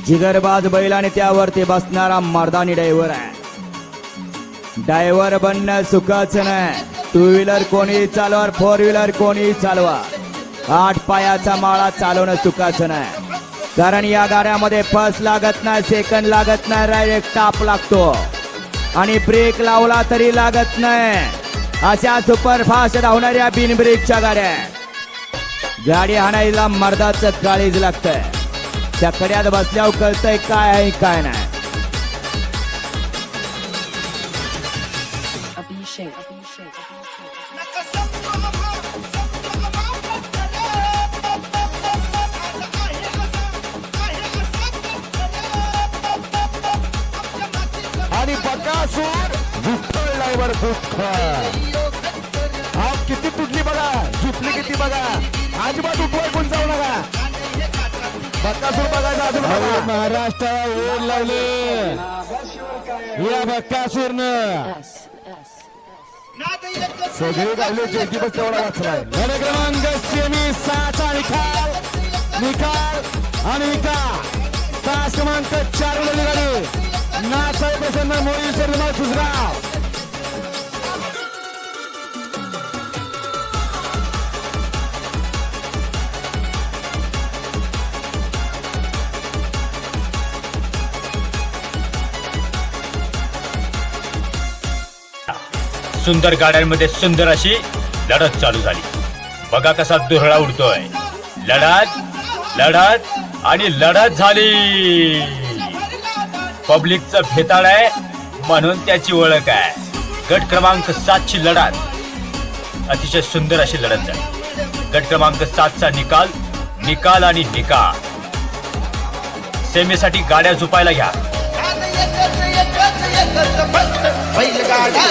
जिगरबाज बैल आणि त्यावरती बसणारा मर्दानी ड्रायव्हर आहे. ड्रायव्हर बनणं सुखाचं नाही. टू व्हीलर कोणी चालवा, फोर व्हीलर कोणी चालवा, 8 पायाचा माळा चालवणं सुखाचं नाही. कारण या गाड्यामध्ये फर्स्ट लागत नाही, सेकंड लागत नाही, डायरेक्ट टाप लागतो आणि ब्रेक लावला तरी लागत नाही. अशा सुपरफास्ट धावणाऱ्या बिन ब्रेकच्या गाड्या. गाडी हाणायला मर्दाचं काळीज लागतंय. त्या कड्यात बसल्यावर कळतंय काय आहे काय नाही. आणि बकासूर विठ्ठल ड्रायव्हर दुःख. किती तुटली बघा, झुपली किती बघा. अजिबात उठवाय कोण जाऊ नका. बकासूर बघायचा अजून महाराष्ट्राला ओढ लावले या बकासूरनं. सगळे गावले जयंती बस तेवढा वाचलाय. गड क्रमांक सेमी 6चा निकाल आणि तास क्रमांक 4 वर निघाली. नाचाय प्रसन्न मोहिल शर्मा सुसगाव. सुंदर गाड्यांमध्ये सुंदर अशी लढत चालू झाली. बघा कसा दुरळा उडतोय. लढत आणि लढत झाली. पब्लिकचं भेताळ आहे म्हणून त्याची ओळख आहे. गट क्रमांक 7ची लढत अतिशय सुंदर अशी लढत झाली. गट क्रमांक 7चा निकाल आणि निकाल. सेमीसाठी गाड्या झुपायला घ्या. बैलगाडा